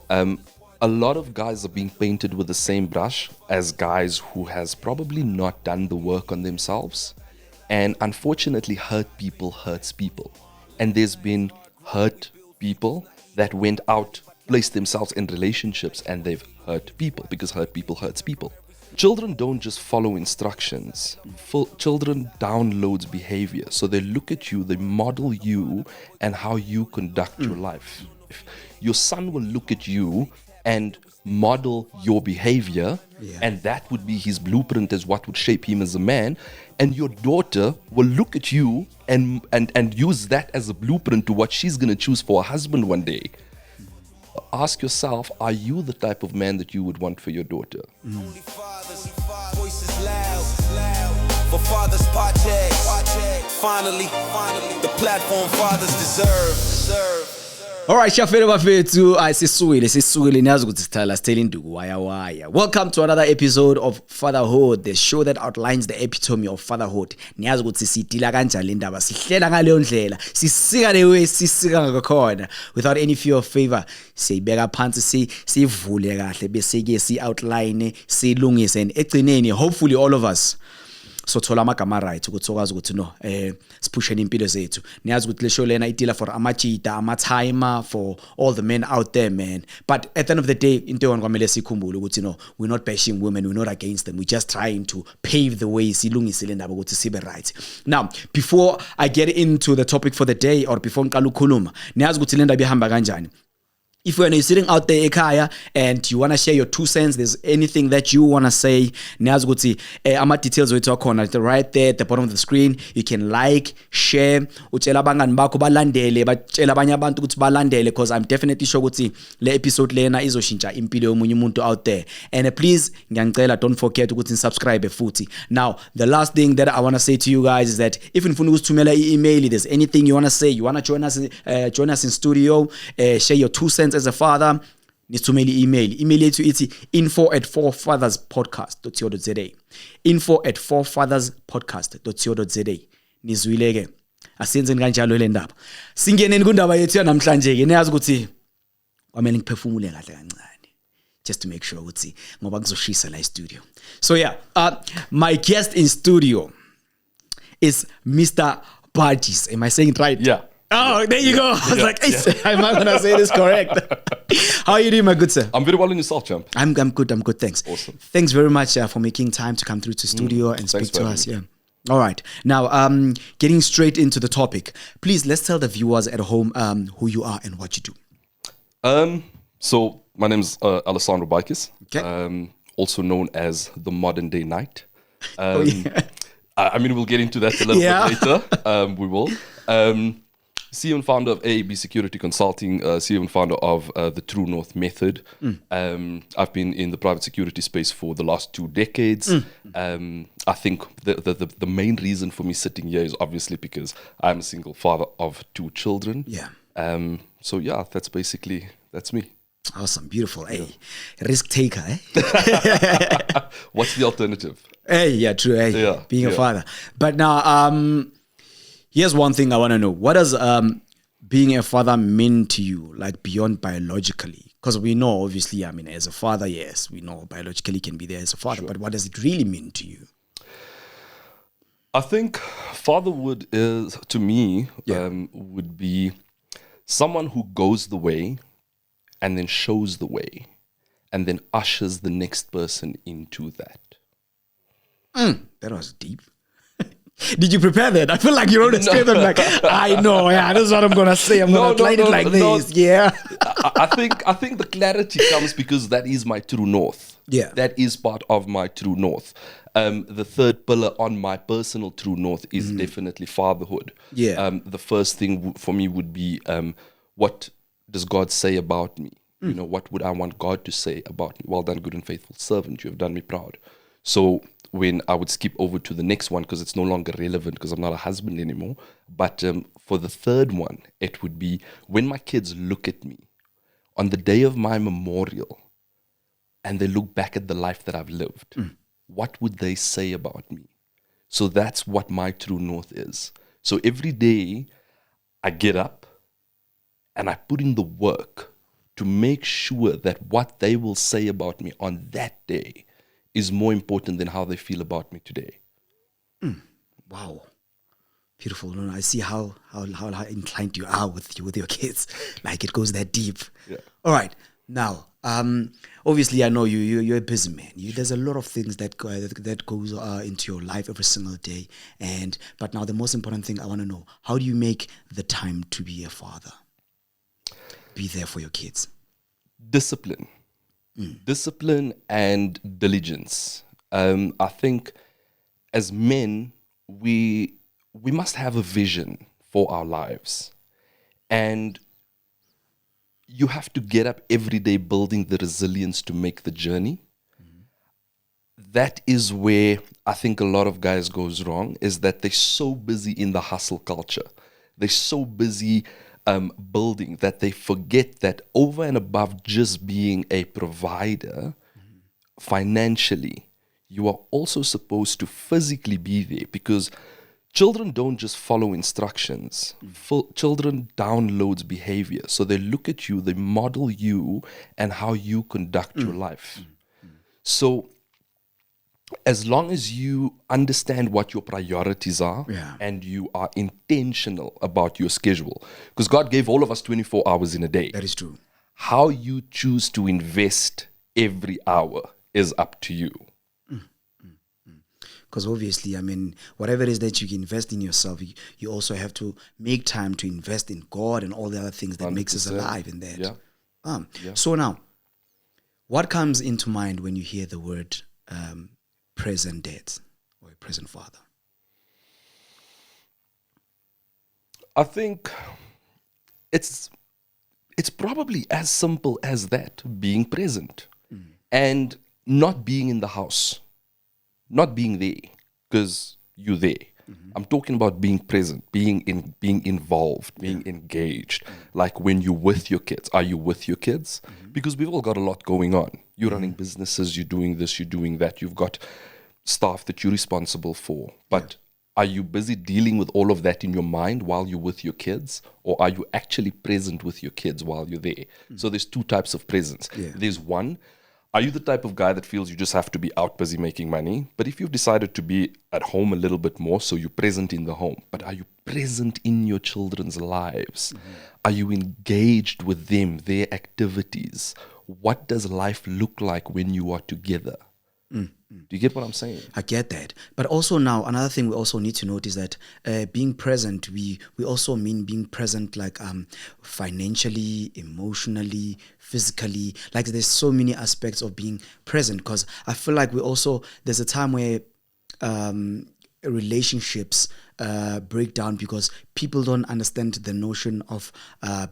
A lot of guys are being painted with the same brush as guys who has probably not done the work on themselves. And unfortunately, hurt people hurts people. And there's been hurt people that went out, placed themselves in relationships, and they've hurt people because hurt people hurts people. Children don't just follow instructions. Children download behavior. So they look at you, they model you and how you conduct your life. Your son will look at you and model your behavior, and that would be his blueprint as what would shape him as a man. And your daughter will look at you and use that as a blueprint to what she's going to choose for a husband one day. Ask yourself, are you the type of man that you would want for your daughter? Only fathers, voices loud, for fathers Baatjies. Finally, the platform fathers deserve. Alright, shafere bafethu sisukile niyazi ukuthi sithala sithela induku waya. Welcome to another episode of Fatherhood, the show that outlines the epitome of fatherhood. Niyazi ukuthi sidila kanjani le ndaba, sihlela ngaleyo ndlela, sisika le way sisika ngakhona without any fear of favor. Siyibeka phansi sivule kahle bese ke si outline silungise and egcineni hopefully all of us so thola amagama right ukuthi sokwazi ukuthi no siphusheni impilo zethu. Niyazi ukuthi le show lena idila for amachita ama-timer for all the men out there, man. But at the end of the day into yona kwamele sikhumbule ukuthi no, we're not bashing women, we're not against them, we're just trying to pave the way silungise le ndaba ukuthi sibe right. Now before I get into the topic for the day, or before ngiqala ukukhuluma, niyazi ukuthi le ndaba ihamba kanjani. If you're sitting out there ekhaya and you want to share your 2 cents, there's anything that you want to say, niyazi ukuthi ama details wethu akhona right there at the bottom of the screen. You can like, share, utshela abangani bakho balandele, batshela abanye abantu ukuthi balandele, because I'm definitely sure ukuthi le episode lena izoshintsha impilo yomunye umuntu out there. And please ngiyangicela, don't forget ukuthi subscribe futhi. Now the last thing that I want to say to you guys is that if ufuna ukusithumela i-email, there's anything you want to say, you want to join us in studio, share your 2 cents as a father, nisithumele email yethu ithi info@4fatherspodcast.co.za, info@4fatherspodcast.co.za. Nizwile ke, asiyenzeni kanjalo le ndaba. Singeneni kundaba yethu yanamhlanje ke, niyazi ukuthi kwamele ngiphefumule kahle kancane just to make sure ukuthi ngoba kuzoshisa la studio. So yeah, my guest in studio is Mr. Baatjies. Am I saying it right? Yeah. Oh, there you go. I was like, am I going to say this correct? How are you doing, my good sir? I'm very well in yourself, champ. I'm good, thanks. Awesome. Thanks very much for making time to come through to studio and speak to us. Yeah. All right. Now, getting straight into the topic, please, let's tell the viewers at home who you are and what you do. So my name is Alessandor Baatjies, Okay. Also known as the modern day knight. Yeah. I mean, we'll get into that a little bit later. We will. CEO and founder of AAB Security Consulting, CEO and founder of the True North Method. I've been in the private security space for the last 2 decades. I think the main reason for me sitting here is obviously because I'm a single father of 2 children. Yeah. So yeah, that's me. Awesome. Beautiful. Hey, risk taker, eh? What's the alternative? Hey, yeah, true. Hey, Yeah, being a yeah. father. But now, here's one thing I want to know. What does being a father mean to you, like beyond biologically? Because we know, obviously, I mean, as a father, yes, we know biologically can be there as a father, Sure. but what does it really mean to you? I think fatherhood is, to me, Yeah. would be someone who goes the way and then shows the way and then ushers the next person into that. That was deep. Did you prepare that? I feel like you wrote a script. I'm like, I know, yeah, this is what I'm going to say. I'm going to outline it like this. Yeah. I think the clarity comes because that is my true north. Yeah. That is part of my true north. The third pillar on my personal true north is definitely fatherhood. Yeah. The first thing for me would be what does God say about me? You know, what would I want God to say about me? Well done, good and faithful servant. You have done me proud. So when I would skip over to the next one because it's no longer relevant because I'm not a husband anymore. But for the third one, it would be when my kids look at me on the day of my memorial and they look back at the life that I've lived, what would they say about me? So that's what my true north is. So every day I get up and I put in the work to make sure that what they will say about me on that day is more important than how they feel about me today. Wow. Beautiful. No, I see how inclined you are with your kids. Like, it goes that deep. Yeah. All right. Now, obviously, I know you're a busy man. There's a lot of things that goes into your life every single day. But now the most important thing I want to know: how do you make the time to be a father? Be there for your kids. Discipline. Discipline and diligence. I think as men, we must have a vision for our lives. And you have to get up every day building the resilience to make the journey. That is where I think a lot of guys goes wrong, is that they're so busy in the hustle culture. They're so busy building that they forget that over and above just being a provider financially, you are also supposed to physically be there, because children don't just follow instructions. Children downloads behavior. So they look at you, they model you and how you conduct your life. So as long as you understand what your priorities are, and you are intentional about your schedule, because God gave all of us 24 hours in a day. That is true. How you choose to invest every hour is up to you. Because obviously, I mean, whatever it is that you can invest in yourself, you also have to make time to invest in God and all the other things that makes us alive in that. So now, what comes into mind when you hear the word present dad or a present father? I think it's probably as simple as that: being present and not being in the house. Not being there because you're there. I'm talking about being present, being involved, being engaged. Like when you're with your kids. Are you with your kids? Because we've all got a lot going on. You're running businesses, you're doing this, you're doing that. You've got staff that you're responsible for. But are you busy dealing with all of that in your mind while you're with your kids? Or are you actually present with your kids while you're there? So there's two types of presence. There's one, are you the type of guy that feels you just have to be out busy making money? But if you've decided to be at home a little bit more, so you're present in the home, but are you present in your children's lives? Are you engaged with them, their activities? What does life look like when you are together? Do you get what I'm saying? I get that. But also now, another thing we also need to note is that being present, we also mean being present like financially, emotionally, physically. Like there's so many aspects of being present, because I feel like there's a time where relationships break down because people don't understand the notion of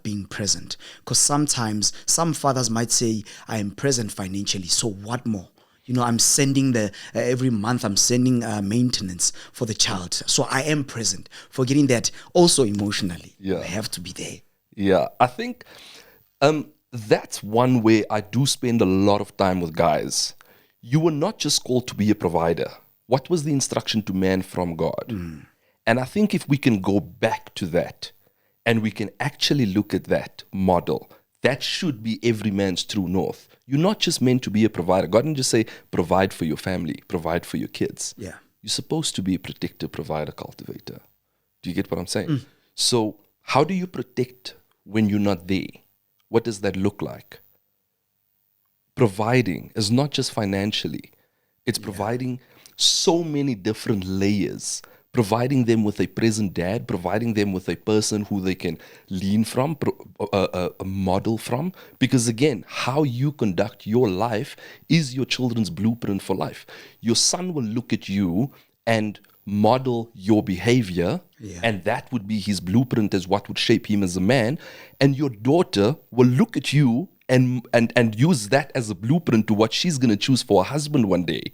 being present. Because sometimes some fathers might say, I am present financially, so what more? You know, I'm sending every month I'm sending maintenance for the child. So I am present, forgetting that also emotionally, I have to be there. Yeah, I think that's one way I do spend a lot of time with guys. You were not just called to be a provider. What was the instruction to man from God? And I think if we can go back to that and we can actually look at that model, that should be every man's true north. You're not just meant to be a provider. God didn't just say, provide for your family, provide for your kids. Yeah. You're supposed to be a protector, provider, cultivator. Do you get what I'm saying? So how do you protect when you're not there? What does that look like? Providing is not just financially. It's providing so many different layers, providing them with a present dad, providing them with a person who they can lean from, a model from. Because again, how you conduct your life is your children's blueprint for life. Your son will look at you and model your behavior, and that would be his blueprint as what would shape him as a man. And your daughter will look at you and use that as a blueprint to what she's going to choose for a husband one day.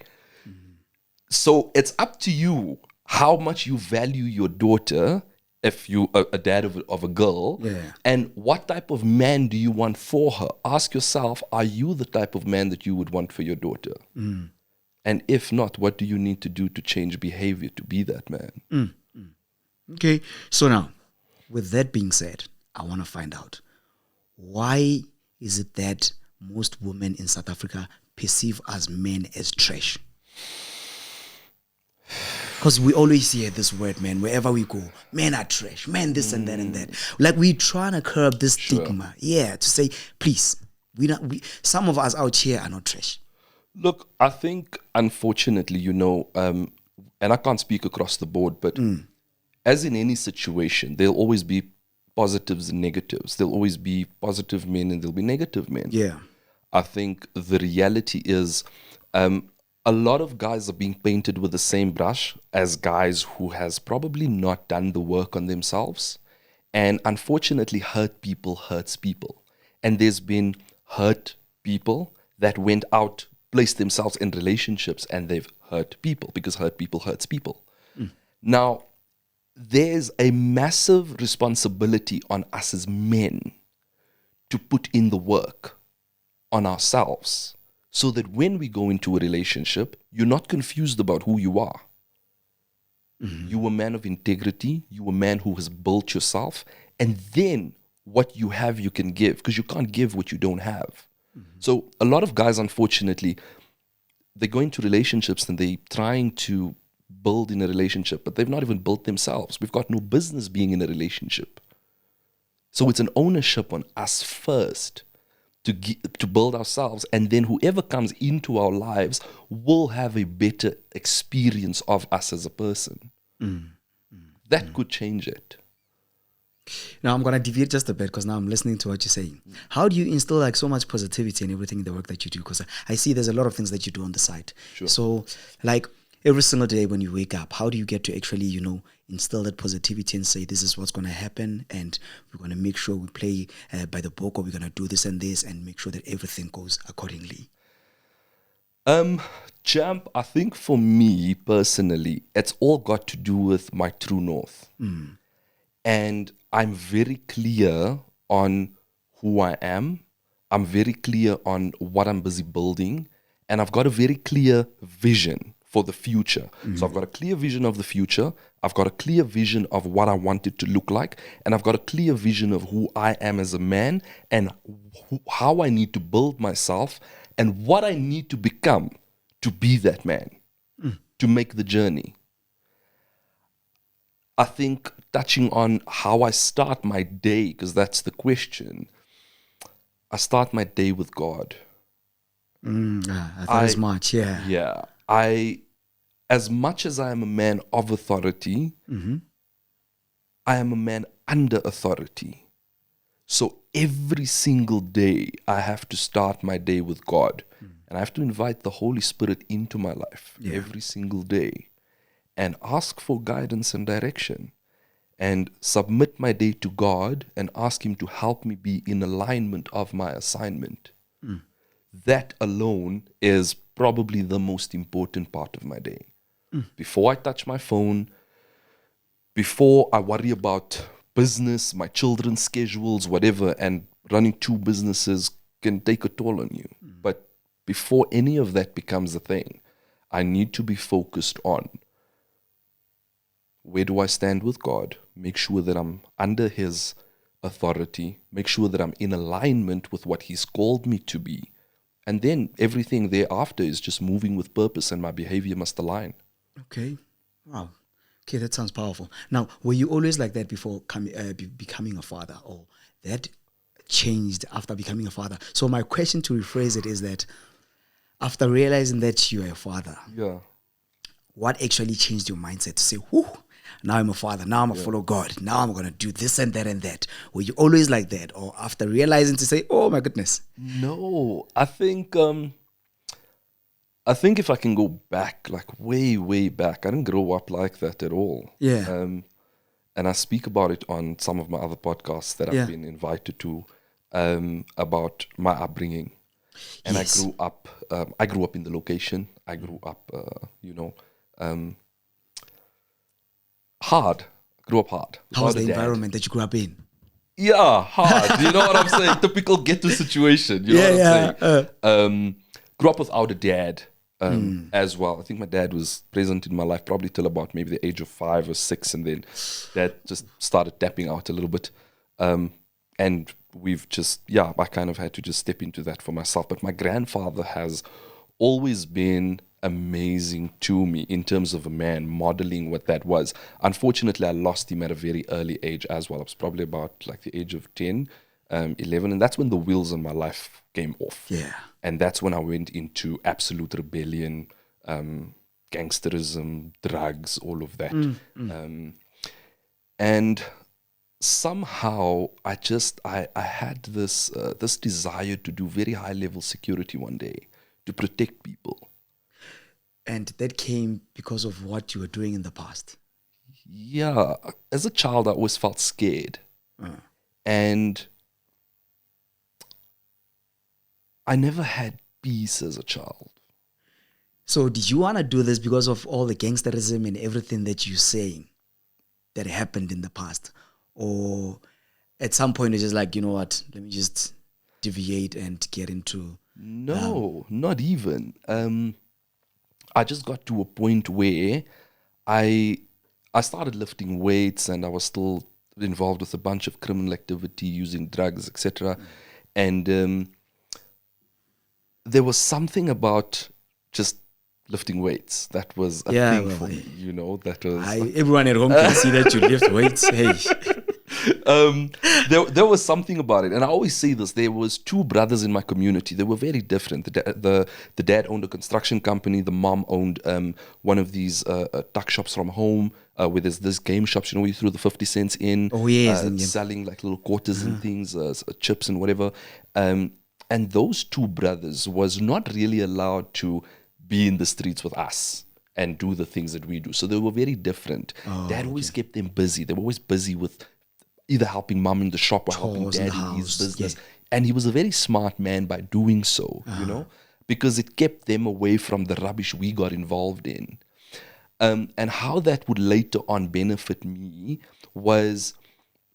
So it's up to you how much you value your daughter, if you a dad of a girl, and what type of man do you want for her. Ask yourself, are you the type of man that you would want for your daughter? And if not, what do you need to do to change behavior to be that man? Okay, so now, with that being said, I want to find out, why is it that most women in South Africa perceive us men as trash? Because we always hear this word, man, wherever we go. Men are trash. Men this and that and that. Like, we trying to curb this stigma. Yeah, to say, please, some of us out here are not trash. Look, I think, unfortunately, and I can't speak across the board, but as in any situation, there'll always be positives and negatives. There'll always be positive men and there'll be negative men. Yeah. I think the reality is a lot of guys are being painted with the same brush as guys who has probably not done the work on themselves. And unfortunately, hurt people hurts people. And there's been hurt people that went out, placed themselves in relationships, and they've hurt people because hurt people hurts people. Now, there's a massive responsibility on us as men to put in the work on ourselves so that when we go into a relationship, you're not confused about who you are. You're a man of integrity. You're a man who has built yourself. And then what you have, you can give, because you can't give what you don't have. So a lot of guys, unfortunately, they go into relationships and they're trying to build in a relationship, but they've not even built themselves. We've got no business being in a relationship. So it's an ownership on us first to build ourselves, and then whoever comes into our lives will have a better experience of us as a person. That could change it. Now, I'm going to deviate just a bit because now I'm listening to what you're saying. How do you instill like so much positivity and everything in the work that you do? Because I see there's a lot of things that you do on the side. Sure. So like every single day when you wake up, how do you get to actually, instill that positivity and say, this is what's going to happen and we're going to make sure we play by the book, or we're going to do this and this and make sure that everything goes accordingly? Champ, I think for me personally, it's all got to do with my true north. And I'm very clear on who I am. I'm very clear on what I'm busy building. And I've got a very clear vision for the future. So I've got a clear vision of the future. I've got a clear vision of what I want it to look like. And I've got a clear vision of who I am as a man and how I need to build myself and what I need to become to be that man, to make the journey. I think touching on how I start my day, because that's the question, I start my day with God. That is much, yeah. Yeah. As much as I am a man of authority, I am a man under authority. So every single day, I have to start my day with God. And I have to invite the Holy Spirit into my life every single day and ask for guidance and direction and submit my day to God and ask Him to help me be in alignment of my assignment. That alone is probably the most important part of my day. Before I touch my phone, before I worry about business, my children's schedules, whatever, and running two businesses can take a toll on you. But before any of that becomes a thing, I need to be focused on where do I stand with God, make sure that I'm under His authority, make sure that I'm in alignment with what He's called me to be. And then everything thereafter is just moving with purpose and my behavior must align. Okay. Wow. Okay, that sounds powerful. Now, were you always like that before becoming a father, or that changed after becoming a father? So my question, to rephrase it, is that after realizing that you are a father, what actually changed your mindset to say, whoo, now I'm a father, now I'm going to follow God, now I'm going to do this and that and that? Were you always like that? Or after realizing to say, oh my goodness? No, I think if I can go back, like way, way back, I didn't grow up like that at all. Yeah. And I speak about it on some of my other podcasts that I've been invited to about my upbringing. And Yes. I grew up in the location. I grew up, hard. Grew up hard. How was Without the a dad. environment that you grew up in? Yeah, hard. You know what I'm saying? Typical ghetto situation. You know what I'm saying? Grew up without a dad as well. I think my dad was present in my life probably till about maybe the age of 5 or 6, and then dad just started tapping out a little bit. And we've just, I kind of had to just step into that for myself. But my grandfather has always been amazing to me in terms of a man, modeling what that was. Unfortunately, I lost him at a very early age as well. I was probably about like the age of 10, 11, and that's when the wheels on my life came off. Yeah. And that's when I went into absolute rebellion, gangsterism, drugs, all of that. And somehow I had this this desire to do very high level security one day, to protect people. And that came because of what you were doing in the past. Yeah, as a child I always felt scared. And I never had peace as a child. So did you want to do this because of all the gangsterism and everything that you're saying that happened in the past? Or at some point it's just like, you know what, let me just deviate and get into... No, not even. I just got to a point where I started lifting weights, and I was still involved with a bunch of criminal activity, using drugs, etc. And there was something about just lifting weights that was a thing for me, you know. That was everyone at home can see that you lift weights. Hey. There was something about it, and I always say this. There was two brothers in my community. They were very different. The dad owned a construction company. The mom owned one of these tuck shops from home, where there's this game shops, you know, where you threw the 50 cents in. Oh yes, selling like little quarters and things, chips and whatever. And those two brothers was not really allowed to be in the streets with us and do the things that we do. So they were very different. Dad always kept them busy. They were always busy with either helping mom in the shop or helping dad in his business. Yeah. And he was a very smart man by doing so, you know, because it kept them away from the rubbish we got involved in. And how that would later on benefit me was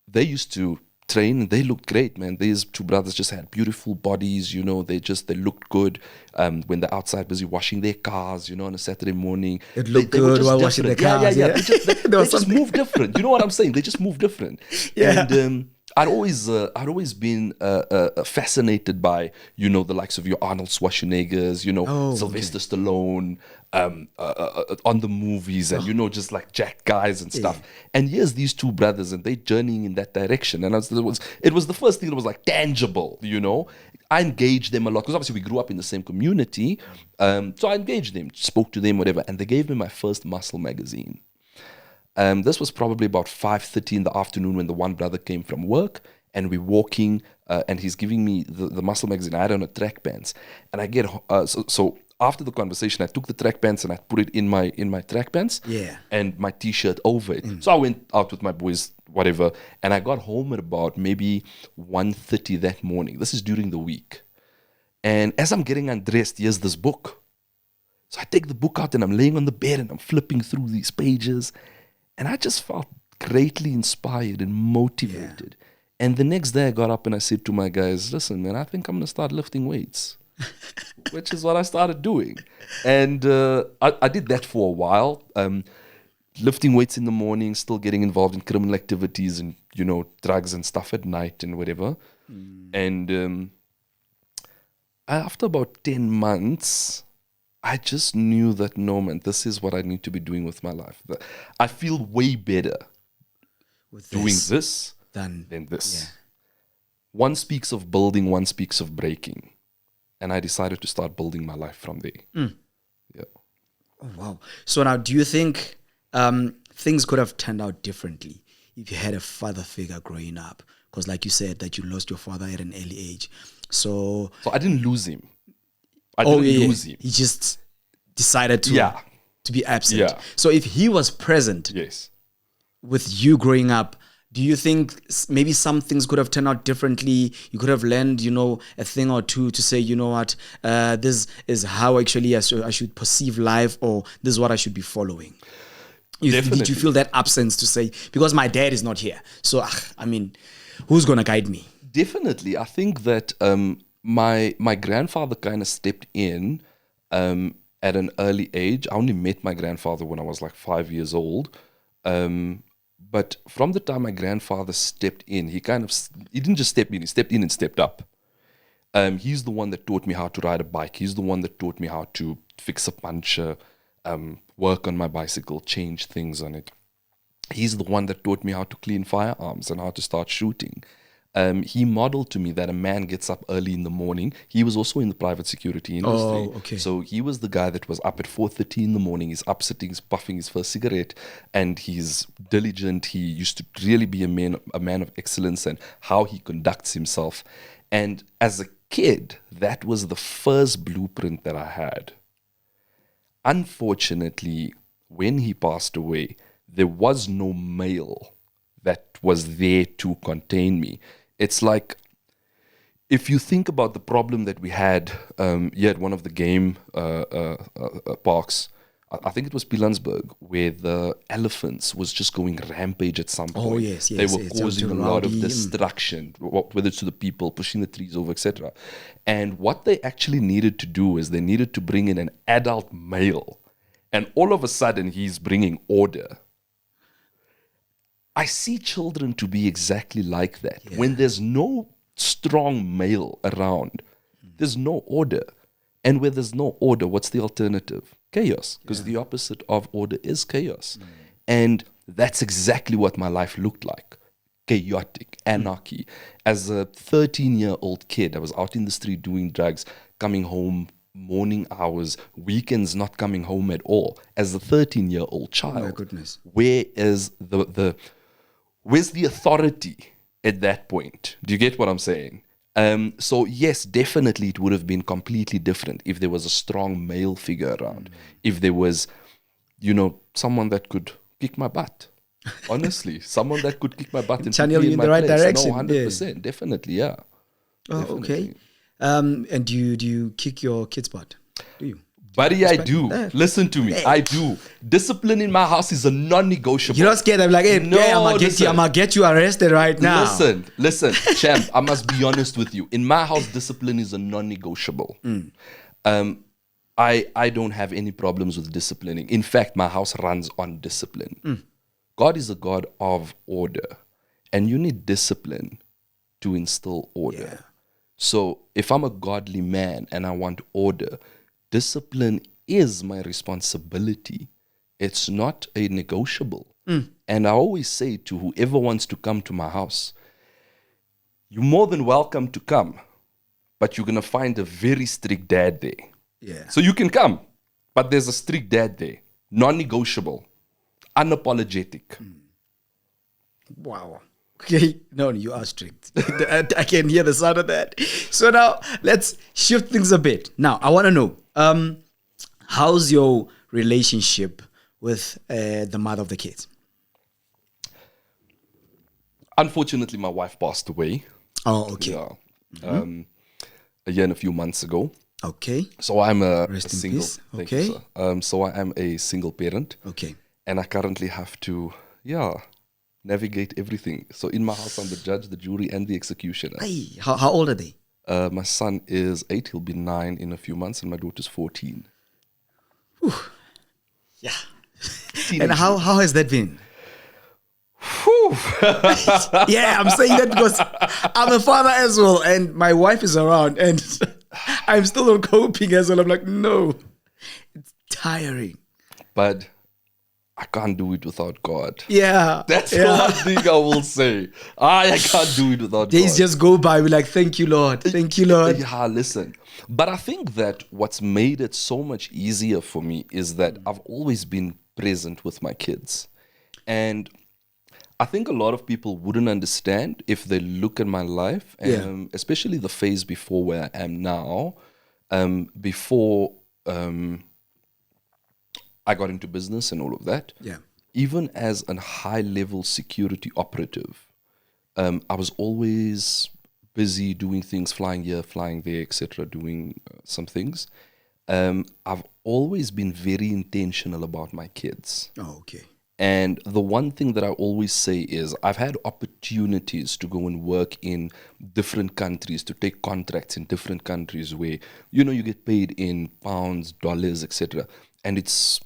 they used to train and they looked great, man. These two brothers just had beautiful bodies, you know. They looked good when they're outside busy washing their cars, you know, on a Saturday morning. It looked good while washing their cars. Yeah. They just move different. You know what I'm saying? They just move different. Yeah. And I'd always been fascinated by, you know, the likes of your Arnold Schwarzeneggers, you know, Sylvester Stallone, on the movies, and you know, just like Jack guys and stuff. And here's these two brothers, and they journeying in that direction. And it was the first thing that was like tangible, you know. I engaged them a lot because obviously we grew up in the same community. So I engaged them, spoke to them, whatever, and they gave me my first muscle magazine. This was probably about 5:30 in the afternoon when the one brother came from work, and we're walking, and he's giving me the muscle magazine. I had on a track pants, and I get so after the conversation, I took the track pants and I put it in my track pants, and my t-shirt over it. So I went out with my boys, whatever, and I got home at about maybe 1:30 that morning. This is during the week, and as I'm getting undressed, here's this book. So I take the book out and I'm laying on the bed and I'm flipping through these pages. And I just felt greatly inspired and motivated. And the next day I got up and I said to my guys, listen, man, I think I'm going to start lifting weights, which is what I started doing. And I did that for a while, lifting weights in the morning, still getting involved in criminal activities and, you know, drugs and stuff at night and whatever. And after about 10 months... I just knew that, no, man, this is what I need to be doing with my life. I feel way better with doing this than this. Yeah. One speaks of building, one speaks of breaking. And I decided to start building my life from there. Yeah. Oh, wow. So now, do you think things could have turned out differently if you had a father figure growing up? Because like you said, that you lost your father at an early age. So I didn't lose him. I didn't lose him. He just decided to be absent. Yeah. So if he was present with you growing up, do you think maybe some things could have turned out differently? You could have learned, you know, a thing or two to say, you know what, this is how actually I should perceive life, or this is what I should be following. Did you feel that absence to say, because my dad is not here, so I mean, who's going to guide me? Definitely. I think that my grandfather kind of stepped in at an early age. I only met my grandfather when I was like 5 years old. But from the time my grandfather stepped in, he didn't just step in, he stepped in and stepped up. He's the one that taught me how to ride a bike. He's the one that taught me how to fix a puncture, work on my bicycle, change things on it. He's the one that taught me how to clean firearms and how to start shooting. He modeled to me that a man gets up early in the morning. He was also in the private security industry. Oh, okay. So he was the guy that was up at 4:30 in the morning. He's up sitting, he's puffing his first cigarette, and he's diligent. He used to really be a man of excellence and how he conducts himself. And as a kid, that was the first blueprint that I had. Unfortunately, when he passed away, there was no male that was there to contain me. It's like, if you think about the problem that we had here at one of the game parks, I think it was Pilansburg, where the elephants was just going rampage at some point. Oh, yes. They were yes. causing a lot of destruction, whether it's to the people, pushing the trees over, etc. And what they actually needed to do is they needed to bring in an adult male. And all of a sudden, he's bringing order. I see children to be exactly like that. Yeah. When there's no strong male around, there's no order. And where there's no order, what's the alternative? Chaos. Because the opposite of order is chaos. And that's exactly what my life looked like. Chaotic, anarchy. As a 13-year-old kid, I was out in the street doing drugs, coming home morning hours, weekends not coming home at all. As a 13-year-old child, oh my goodness, where's the authority at that point? Do you get what I'm saying? So yes, definitely it would have been completely different if there was a strong male figure around. If there was, someone that could kick my butt. Honestly, someone that could kick my butt and channel you in the right place. direction. No, 100%, definitely, yeah. Oh, definitely. okay. And do you kick your kid's butt? Do you? Buddy, I do. Listen to me. I do. Discipline in my house is a non-negotiable. You're not scared. I'm like, hey, No, I'm gonna get you arrested right now. Listen, champ, I must be honest with you. In my house, discipline is a non-negotiable. I don't have any problems with disciplining. In fact, my house runs on discipline. God is a God of order, and you need discipline to instill order. Yeah. So if I'm a godly man and I want order, discipline is my responsibility. It's not a negotiable. And I always say to whoever wants to come to my house, you're more than welcome to come, but you're going to find a very strict dad there. Yeah. So you can come, but there's a strict dad there. Non-negotiable. Unapologetic. Wow. Okay. No, you are strict. I can hear the sound of that. So now let's shift things a bit. Now, I want to know, how's your relationship with the mother of the kids? Unfortunately, my wife passed away. Oh, okay. Yeah. A year and a few months ago. Okay. So I'm a Rest in single. peace. Thank Okay. you, sir. So I am a single parent. Okay. And I currently have to, navigate everything. So in my house, I'm the judge, the jury, and the executioner. Hey, how old are they? My son is 8. He'll be 9 in a few months, and my daughter's 14. Yeah. Teenage And how has that been? Yeah, I'm saying that because I'm a father as well, and my wife is around, and I'm still not coping as well. I'm like, no, it's tiring. But I can't do it without God. Yeah. That's one thing I will say. I can't do it without Days God. just go by. We're like, thank you, Lord. Thank you, Lord. Yeah, listen. But I think that what's made it so much easier for me is that I've always been present with my kids. And I think a lot of people wouldn't understand if they look at my life, especially the phase before where I am now, before I got into business and all of that. Yeah. Even as a high-level security operative, I was always busy doing things, flying here, flying there, etc., doing some things. I've always been very intentional about my kids. Oh, okay. And the one thing that I always say is I've had opportunities to go and work in different countries, to take contracts in different countries where, you get paid in pounds, dollars, etc. And it's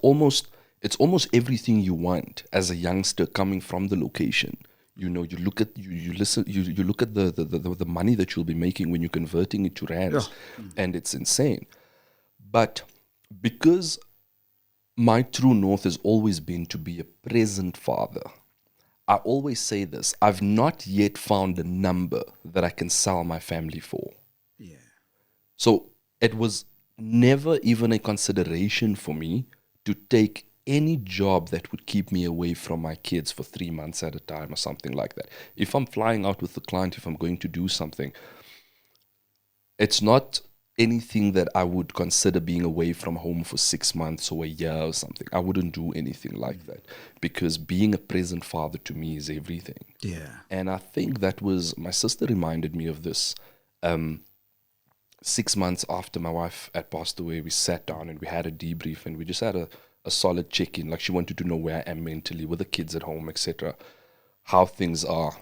almost It's almost everything you want as a youngster coming from the location. You know, you look at you listen you look at the money that you'll be making when you're converting it to rands, and it's insane. But because my true north has always been to be a present father, I always say this: I've not yet found a number that I can sell my family for. Yeah. So it was never even a consideration for me to take any job that would keep me away from my kids for 3 months at a time or something like that. If I'm flying out with the client, if I'm going to do something, it's not anything that I would consider being away from home for 6 months or a year or something. I wouldn't do anything like that, because being a present father to me is everything. Yeah. And I think that was, my sister reminded me of this. 6 months after my wife had passed away, we sat down and we had a debrief, and we just had a solid check-in. Like, she wanted to know where I am mentally with the kids at home, etc., how things are.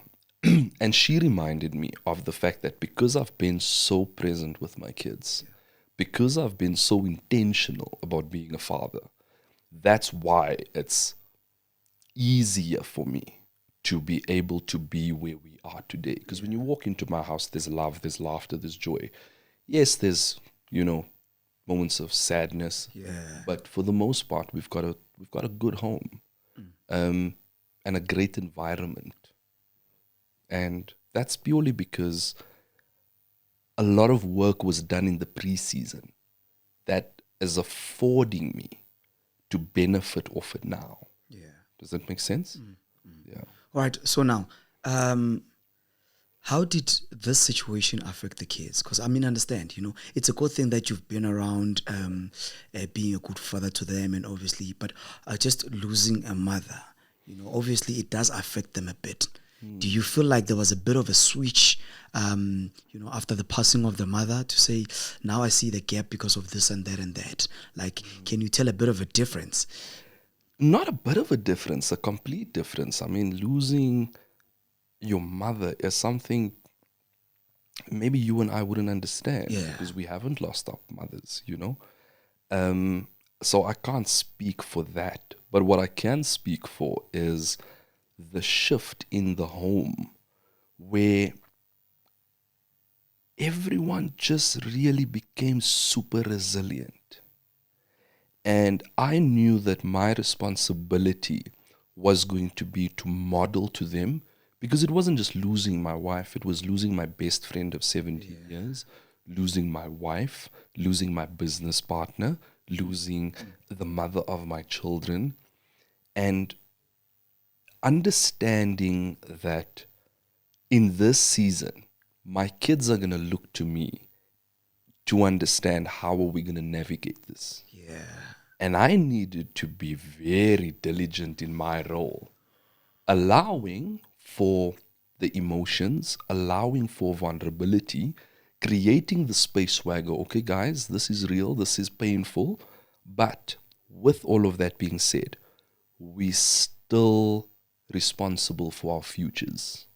And she reminded me of the fact that because I've been so present with my kids, because I've been so intentional about being a father, that's why it's easier for me to be able to be where we are today. Because when you walk into my house, there's love, there's laughter, there's joy. Yes, there's, moments of sadness. Yeah. But for the most part, we've got a good home, and a great environment. And that's purely because a lot of work was done in the pre-season that is affording me to benefit off it now. Yeah. Does that make sense? Yeah. All right. So now, how did this situation affect the kids? Because I mean, understand, it's a good thing that you've been around, being a good father to them, and obviously, but just losing a mother, obviously it does affect them a bit. Do you feel like there was a bit of a switch, after the passing of the mother, to say, now I see the gap because of this and that and that? Like, can you tell a bit of a difference? Not a bit of a difference, a complete difference. I mean, losing your mother is something maybe you and I wouldn't understand, because we haven't lost our mothers, So I can't speak for that. But what I can speak for is the shift in the home, where everyone just really became super resilient. And I knew that my responsibility was going to be to model to them, because it wasn't just losing my wife, it was losing my best friend of 17 years, losing my wife, losing my business partner, losing the mother of my children, and understanding that in this season, my kids are going to look to me to understand how are we going to navigate this. Yeah. And I needed to be very diligent in my role, allowing for the emotions, allowing for vulnerability, creating the space where I go, okay, guys, this is real, this is painful. But with all of that being said, we still responsible for our futures.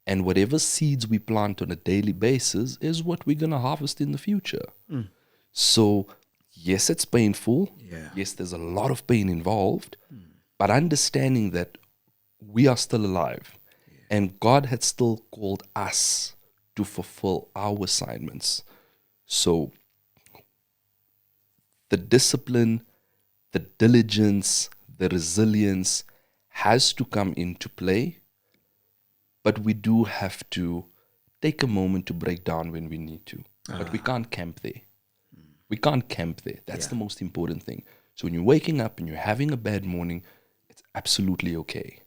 And whatever seeds we plant on a daily basis is what we're going to harvest in the future. So, yes, it's painful. Yeah. Yes, there's a lot of pain involved. But understanding that we are still alive, and God had still called us to fulfill our assignments. So, the discipline, the diligence, the resilience has to come into play, but we do have to take a moment to break down when we need to. But we can't camp there. We can't camp there. That's the most important thing. So when you're waking up and you're having a bad morning, it's absolutely okay.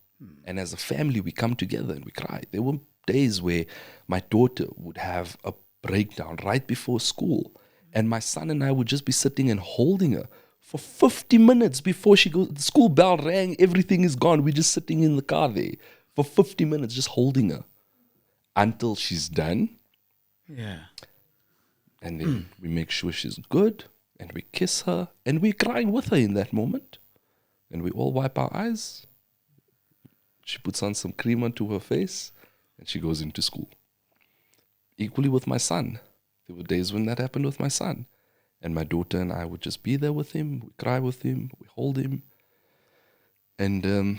And as a family, we come together and we cry. There were days where my daughter would have a breakdown right before school, and my son and I would just be sitting and holding her for 50 minutes before she goes. The school bell rang, everything is gone. We're just sitting in the car there for 50 minutes, just holding her until she's done. Yeah. And then we make sure she's good, and we kiss her, and we're crying with her in that moment. And we all wipe our eyes. She puts on some cream onto her face, and she goes into school. Equally with my son. There were days when that happened with my son. And my daughter and I would just be there with him. We cry with him. We hold him. And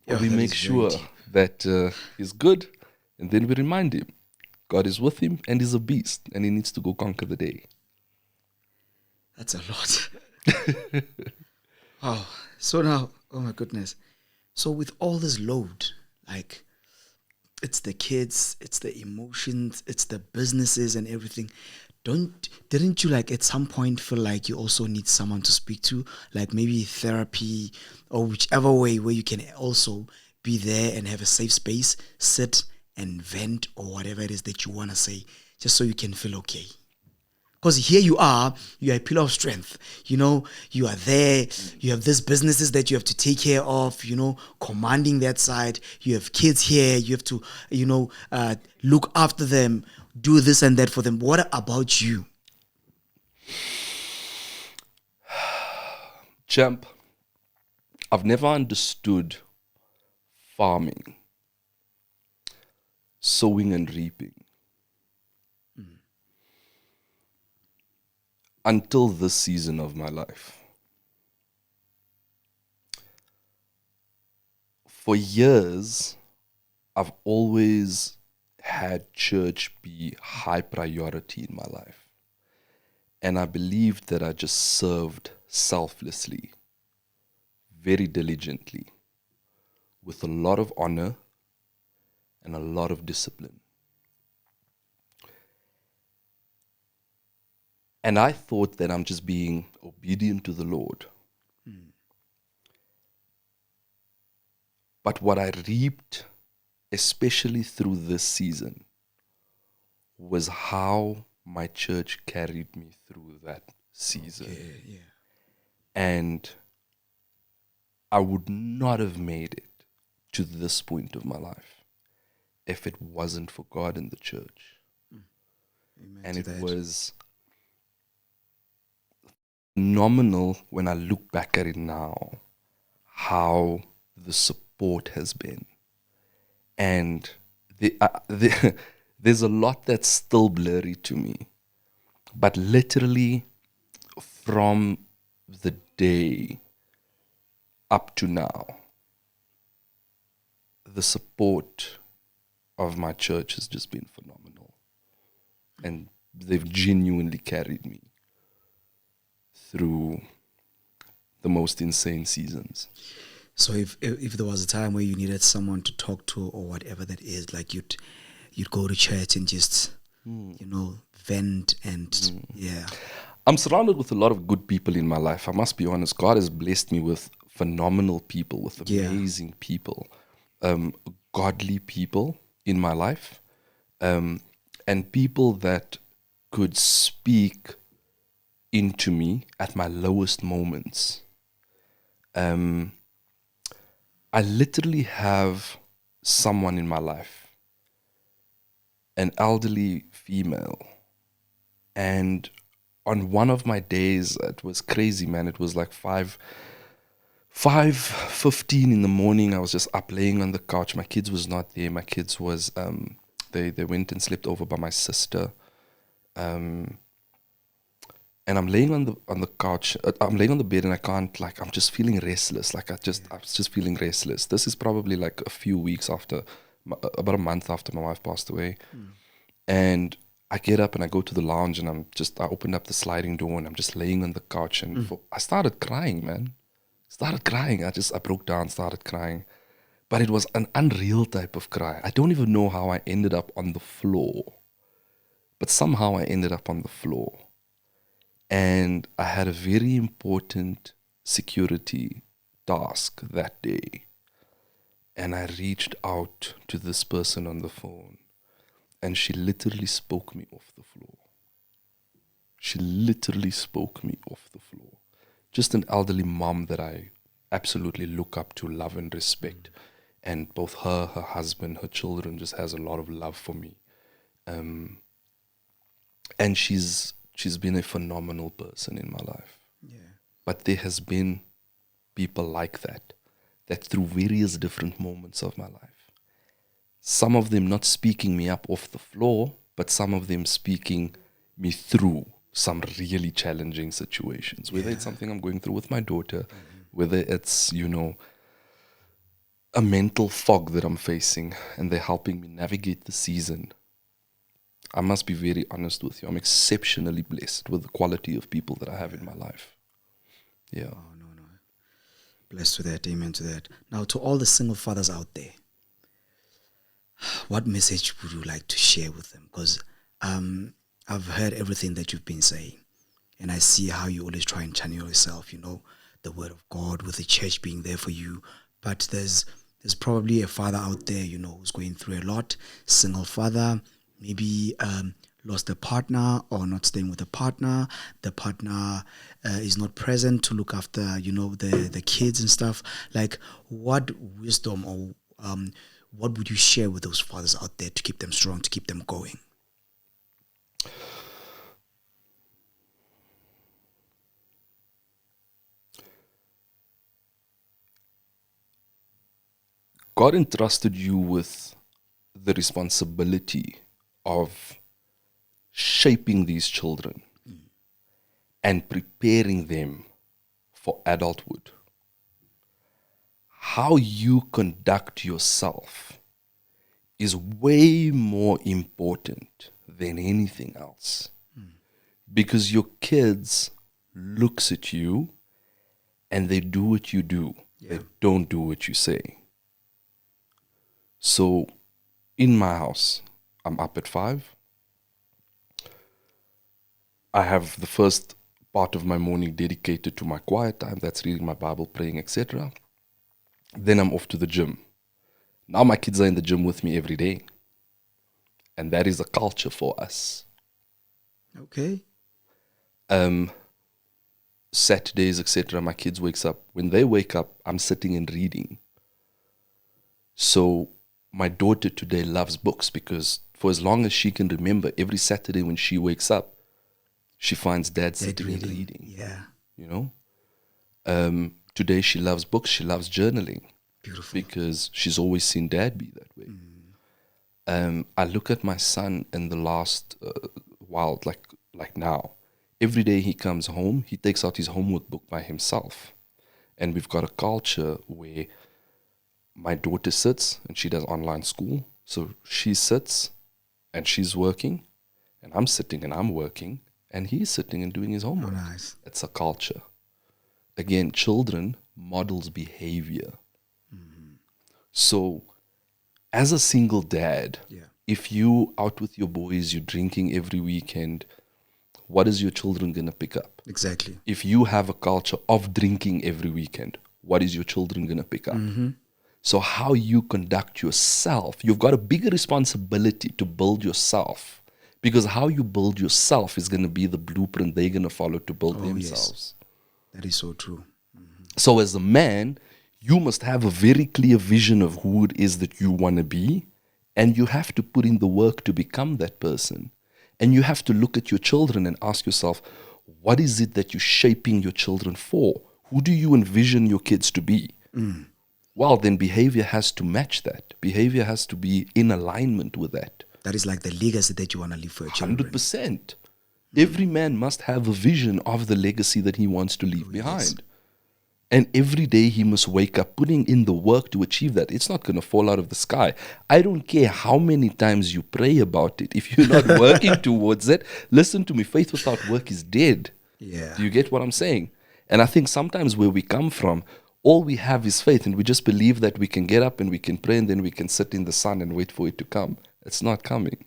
Yeah, we that make is very sure deep. that he's good, and then we remind him God is with him and he's a beast and he needs to go conquer the day. That's a lot. Oh, so now, oh my goodness. So with all this load, like it's the kids, it's the emotions, it's the businesses and everything. Didn't you like at some point feel like you also need someone to speak to, like maybe therapy or whichever way where you can also be there and have a safe space, sit and vent or whatever it is that you want to say, just so you can feel okay. Because here you are a pillar of strength. You are there. You have these businesses that you have to take care of, commanding that side. You have kids here. You have to, look after them, do this and that for them. What about you? Champ, I've never understood farming, sowing and reaping, until this season of my life. For years, I've always had church be high priority in my life. And I believed that I just served selflessly, very diligently, with a lot of honor and a lot of discipline. And I thought that I'm just being obedient to the Lord. But what I reaped, especially through this season, was how my church carried me through that season. Yeah. And I would not have made it to this point of my life if it wasn't for God and the church. Amen And to it that. was phenomenal when I look back at it now, how the support has been. And there's a lot that's still blurry to me. But literally, from the day up to now, the support of my church has just been phenomenal. And they've genuinely carried me through the most insane seasons. So if there was a time where you needed someone to talk to or whatever that is, like you'd go to church and just vent and yeah. I'm surrounded with a lot of good people in my life. I must be honest. God has blessed me with phenomenal people, with amazing people, godly people in my life, and people that could speak into me at my lowest moments. I literally have someone in my life, an elderly female, and on one of my days, it was crazy, man. It was like 5:15 in the morning. I was just up laying on the couch. My kids was not there. My kids was they went and slept over by my sister. And I'm laying on the couch. I'm laying on the bed, and I can't, like, I'm just feeling restless. I was just feeling restless. This is probably like a few weeks after, about a month after my wife passed away. And I get up and I go to the lounge, and I opened up the sliding door, and I'm just laying on the couch, and I started crying, man. I broke down, started crying. But it was an unreal type of cry. I don't even know how I ended up on the floor. But somehow I ended up on the floor. And I had a very important security task that day. And I reached out to this person on the phone. And she literally spoke me off the floor. Just an elderly mom that I absolutely look up to, love and respect. And both her husband, her children just has a lot of love for me. And she's been a phenomenal person in my life. Yeah. But there has been people like that through various different moments of my life, some of them not speaking me up off the floor, but some of them speaking me through some really challenging situations, whether it's something I'm going through with my daughter, whether it's, a mental fog that I'm facing and they're helping me navigate the season. I must be very honest with you. I'm exceptionally blessed with the quality of people that I have in my life. Yeah. Oh, no. Blessed to that. Amen to that. Now, to all the single fathers out there, what message would you like to share with them? Because I've heard everything that you've been saying, and I see how you always try and channel yourself, the word of God, with the church being there for you. But there's probably a father out there, who's going through a lot, single father, maybe lost a partner or not staying with a partner. The partner is not present to look after, the kids and stuff. Like, what wisdom or what would you share with those fathers out there to keep them strong, to keep them going? God entrusted you with the responsibility of shaping these children and preparing them for adulthood. How you conduct yourself is way more important than anything else. Because your kids looks at you and they do what you do. Yeah. They don't do what you say. So in my house, I'm up at 5. I have the first part of my morning dedicated to my quiet time. That's reading my Bible, praying, etc. Then I'm off to the gym. Now my kids are in the gym with me every day. And that is a culture for us. Okay. Saturdays, etc., my kids wakes up. When they wake up, I'm sitting and reading. So my daughter today loves books because for as long as she can remember, every Saturday when she wakes up, she finds dad sitting and reading. Yeah. Today she loves books. She loves journaling. Beautiful. Because she's always seen dad be that way. I look at my son in the last while, like now. Every day he comes home, he takes out his homework book by himself. And we've got a culture where my daughter sits and she does online school. So she sits and she's working, and I'm sitting and I'm working, and he's sitting and doing his homework. Oh, nice. It's a culture. Again, children models behavior. So as a single dad, if you out with your boys, you're drinking every weekend, what is your children going to pick up? Exactly. If you have a culture of drinking every weekend, what is your children going to pick up? So how you conduct yourself, you've got a bigger responsibility to build yourself, because how you build yourself is going to be the blueprint they're going to follow to build themselves. Yes. That is so true. So as a man, you must have a very clear vision of who it is that you want to be, and you have to put in the work to become that person. And you have to look at your children and ask yourself, what is it that you're shaping your children for? Who do you envision your kids to be? Well, then behavior has to match that. Behavior has to be in alignment with that. That is like the legacy that you want to leave for your children. 100%. Every man must have a vision of the legacy that he wants to leave behind. Yes. And every day he must wake up putting in the work to achieve that. It's not going to fall out of the sky. I don't care how many times you pray about it. If you're not working towards it, listen to me, faith without work is dead. Yeah. Do you get what I'm saying? And I think sometimes where we come from, all we have is faith, and we just believe that we can get up and we can pray and then we can sit in the sun and wait for it to come. It's not coming.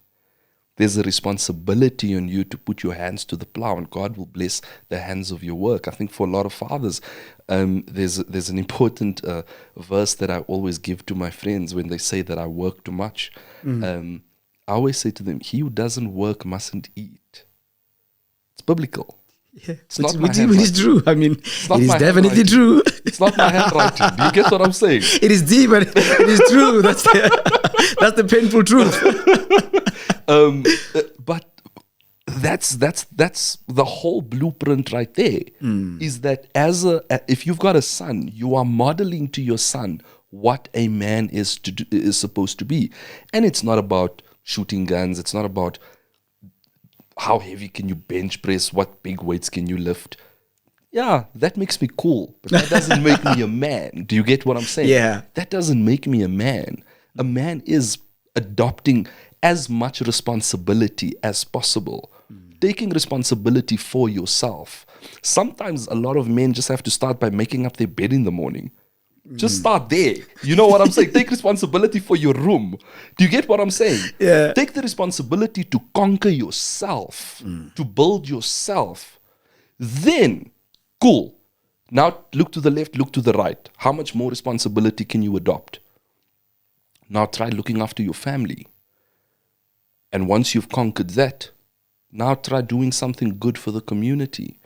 There's a responsibility on you to put your hands to the plow, and God will bless the hands of your work. I think for a lot of fathers, there's an important verse that I always give to my friends when they say that I work too much. I always say to them, he who doesn't work mustn't eat. It's biblical. Yeah, it's not which is true. I mean, it is definitely true. It's not my handwriting. Do you get what I'm saying? It is deep, but it is true. That's the painful truth. But that's the whole blueprint right there. Is that if you've got a son, you are modeling to your son what a man is supposed to be, and it's not about shooting guns. It's not about how heavy can you bench press, what big weights can you lift. yeah, that makes me cool, but that doesn't make me a man. Do you get what I'm saying? Yeah. That doesn't make me a man. A man is adopting as much responsibility as possible, taking responsibility for yourself. Sometimes a lot of men just have to start by making up their bed in the morning. Just start there. You know what I'm saying? Take responsibility for your room. Do you get what I'm saying? Yeah. Take the responsibility to conquer yourself, to build yourself. Then, cool. Now look to the left, look to the right. How much more responsibility can you adopt? Now try looking after your family. And once you've conquered that, now try doing something good for the community.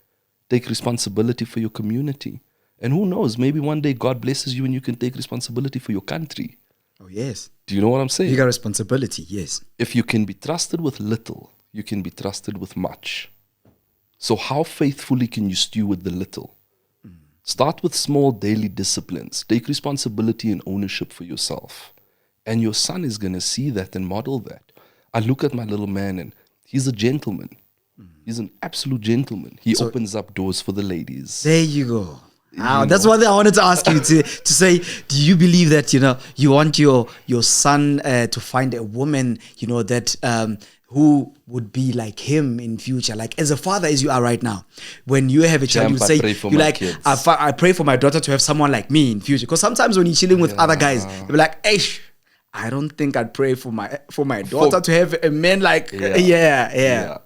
Take responsibility for your community. And who knows, maybe one day God blesses you and you can take responsibility for your country. Oh, yes. Do you know what I'm saying? You got responsibility, yes. If you can be trusted with little, you can be trusted with much. So how faithfully can you steward the little? Start with small daily disciplines. Take responsibility and ownership for yourself. And your son is going to see that and model that. I look at my little man and he's a gentleman. He's an absolute gentleman. He opens up doors for the ladies. There you go. That's one thing I wanted to ask you to say. Do you believe that you want your son to find a woman that who would be like him in future, like as a father as you are right now? When you have a child, you say you like, I pray for my daughter to have someone like me in future. Because sometimes when you're chilling with other guys, they'll be like, "Hey, I don't think I'd pray for my daughter to have a man like yeah."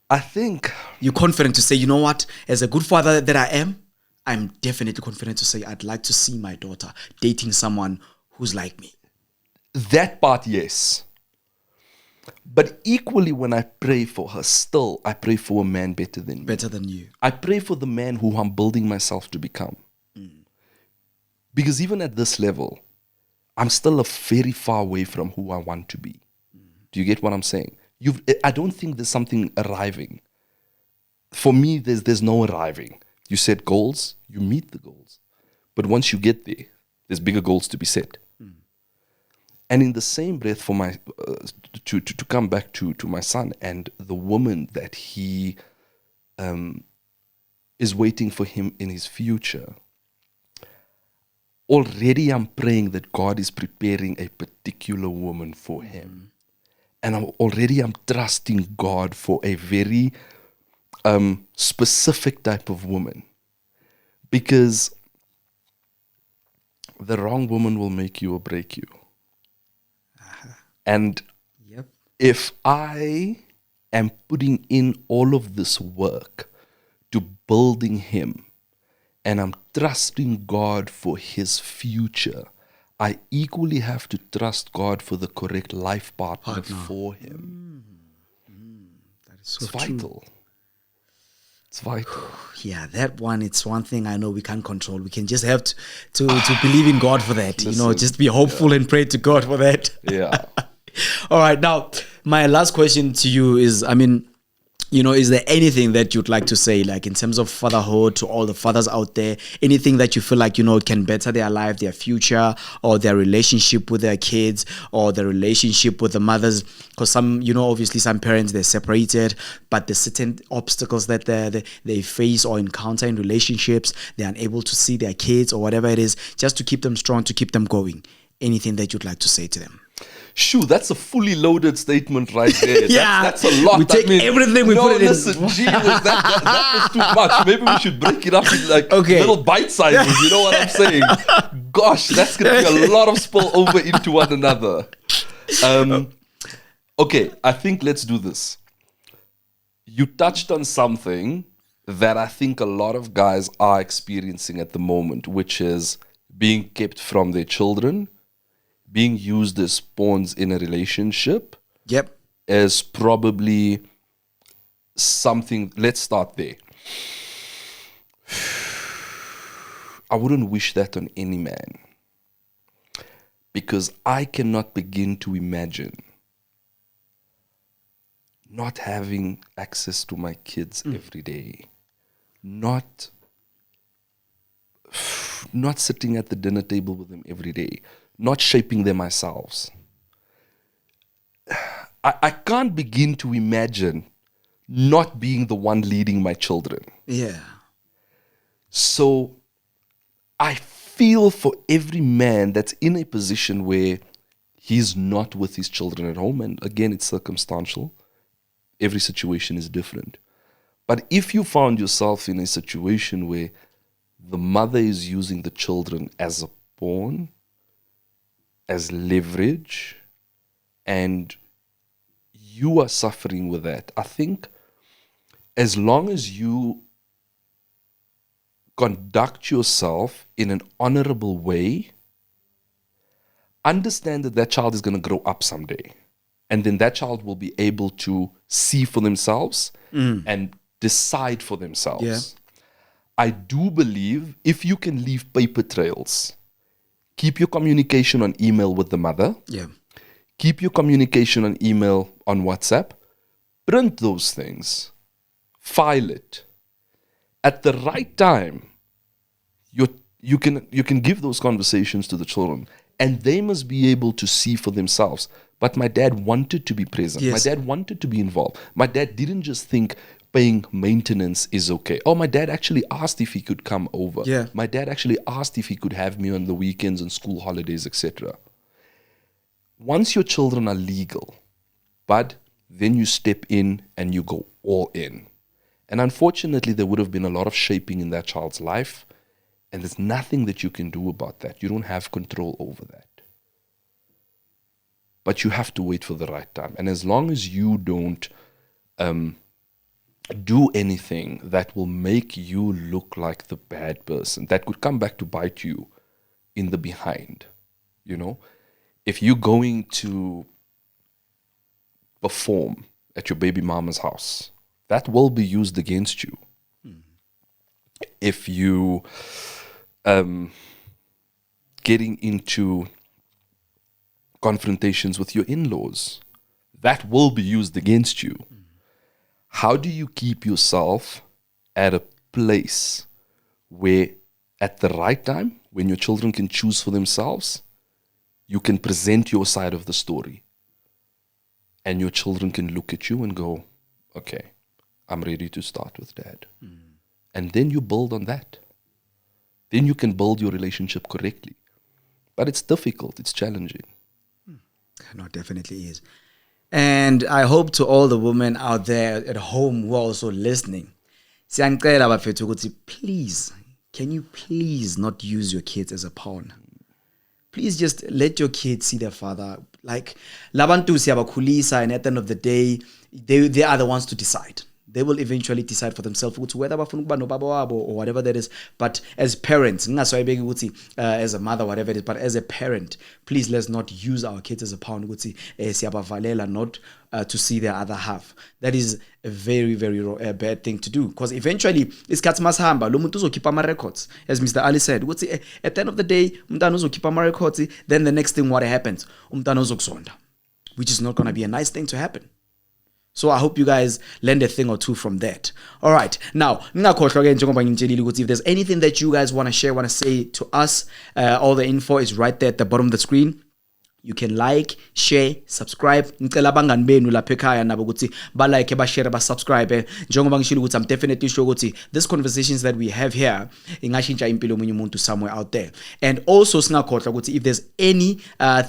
I think you're confident to say, you know what, as a good father that I am, I'm definitely confident to say I'd like to see my daughter dating someone who's like me. That part, yes. But equally, when I pray for her, still, I pray for a man better than me. Better than you. I pray for the man who I'm building myself to become. Because even at this level, I'm still a very far away from who I want to be. Do you get what I'm saying? I don't think there's something arriving. For me, there's no arriving. You set goals, you meet the goals. But once you get there, there's bigger goals to be set. And in the same breath, for my to come back to my son and the woman that he is waiting for him in his future, already I'm praying that God is preparing a particular woman for him. And I'm trusting God for a very specific type of woman. Because the wrong woman will make you or break you. And if I am putting in all of this work to building him, and I'm trusting God for his future, I equally have to trust God for the correct life partner for him. That is so it's vital. It's vital. Yeah, that one, it's one thing I know we can't control. We can just have to believe in God for that. Listen, just be hopeful and pray to God for that. Yeah. All right. Now, my last question to you is, is there anything that you'd like to say, like in terms of fatherhood, to all the fathers out there, anything that you feel like, can better their life, their future, or their relationship with their kids, or their relationship with the mothers? Because some, obviously some parents, they're separated, but there's certain obstacles that they face or encounter in relationships. They're unable to see their kids or whatever it is, just to keep them strong, to keep them going. Anything that you'd like to say to them? Shoo, that's a fully loaded statement right there. Yeah, that's a lot. We take everything we put it in. Gee, that was too much. Maybe we should break it up in little bite sizes. You know what I'm saying? Gosh, that's going to be a lot of spill over into one another. Okay, I think let's do this. You touched on something that I think a lot of guys are experiencing at the moment, which is being kept from their children, being used as pawns in a relationship. Yep. Is probably something. Let's start there. I wouldn't wish that on any man, because I cannot begin to imagine not having access to my kids every day, not sitting at the dinner table with them every day, not shaping them ourselves. I can't begin to imagine not being the one leading my children. Yeah. So I feel for every man that's in a position where he's not with his children at home. And again, it's circumstantial. Every situation is different. But if you found yourself in a situation where the mother is using the children as a pawn, as leverage, and you are suffering with that, I think as long as you conduct yourself in an honorable way, understand that that child is going to grow up someday. And then that child will be able to see for themselves and decide for themselves. Yeah. I do believe if you can leave paper trails, keep your communication on email with the mother. Yeah. Keep your communication on email on WhatsApp. Print those things. File it. At the right time, you can give those conversations to the children, and they must be able to see for themselves. But my dad wanted to be present. Yes. My dad wanted to be involved. My dad didn't just think paying maintenance is okay. Oh, my dad actually asked if he could come over. Yeah. My dad actually asked if he could have me on the weekends and school holidays, etc. Once your children are legal, but then you step in and you go all in. And unfortunately, there would have been a lot of shaping in that child's life, and there's nothing that you can do about that. You don't have control over that. But you have to wait for the right time. And as long as you don't do anything that will make you look like the bad person, that could come back to bite you in the behind, you know? If you're going to perform at your baby mama's house, that will be used against you. If you getting into confrontations with your in-laws, that will be used against you. How do you keep yourself at a place where at the right time, when your children can choose for themselves, you can present your side of the story, and your children can look at you and go, okay, I'm ready to start with dad. And then you build on that. Then you can build your relationship correctly. But it's difficult, it's challenging. No, it definitely is. And I hope to all the women out there at home who are also listening, siyangicela bafethu ukuthi please, can you please not use your kids as a pawn? Please just let your kids see their father. Like, labantu siyabakhulisa, and at the end of the day, they are the ones to decide. They will eventually decide for themselves whether bafuna ukuba nobaba wabo or whatever that is. But as parents, ngingaswayibeki ukuthi as a mother, whatever it is, but as a parent, please let's not use our kids as a pawn ukuthi siyabavalela not to see their other half. That is a very, very bad thing to do, because eventually isikhathi masihamba lo muntu uzokhipha ama records, as Mr. Ali said ukuthi at the end of the day umntana uzokhipha ama records, then the next thing what happens, umntana uzokuzonda, which is not going to be a nice thing to happen. So I hope you guys learned a thing or two from that. All right. Now, if there's anything that you guys want to share, want to say to us, all the info is right there at the bottom of the screen. You can like, share, subscribe. Ngicela abangani benu lapha ekhaya nabo ukuthi ba like, ba share, ba subscribe. Njengoba ngishilo ukuthi I'm definitely sure ukuthi these conversations that we have here ingashintsha impilo yomunye umuntu somewhere out there. And also singakhohlwa ukuthi if there's any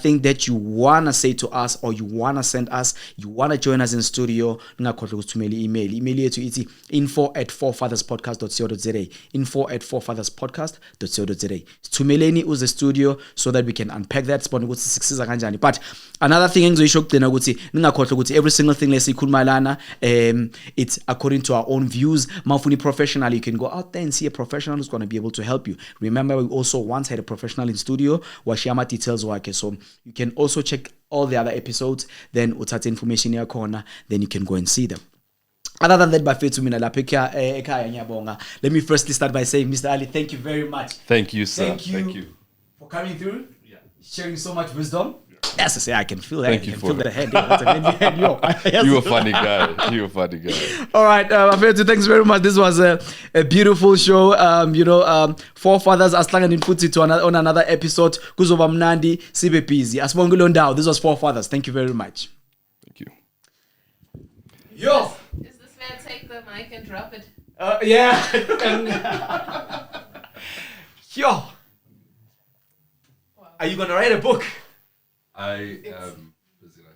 thing that you want to say to us or you want to send us, you want to join us in studio, ngakhohlwa ukuthi thumela email. Email yethu ithi info@4fatherspodcast.co.za. info@4fatherspodcast.co.za. Thumeleni uze studio so that we can unpack that spot ukuthi sikusiza kanjani. But another thing engizoyisho ukugcina ukuthi ningakhohlwa ukuthi every single thing lesikhuluma lana it's according to our own views. Mawufuni professional, you can go out there and see a professional who's going to be able to help you. Remember, we also once had a professional in studio washiyama details wakhe, so you can also check all the other episodes, then uthathe information yakhona, then you can go and see them. Other than that, bafethu mina lapha ekhaya ngiyabonga. Let me firstly start by saying, Mr. Ali, thank you very much. Thank you, sir. Thank you for coming through. Sharing so much wisdom. Yes, I say I can feel that. Thank you can for feel it. the hand. That's a hand. Yo. You're a funny guy. You're a funny guy. All right, thanks very much. This was a beautiful show. Four Fathers asihlangane futhi on another episode. Kuzoba mnandi, sibe busy. Asibonge lo ndawo. This was Four Fathers. Thank you very much. Thank you. Yo. Is this man take the mic and drop it? Yeah. Yo. Are you gonna write a book? I am busy right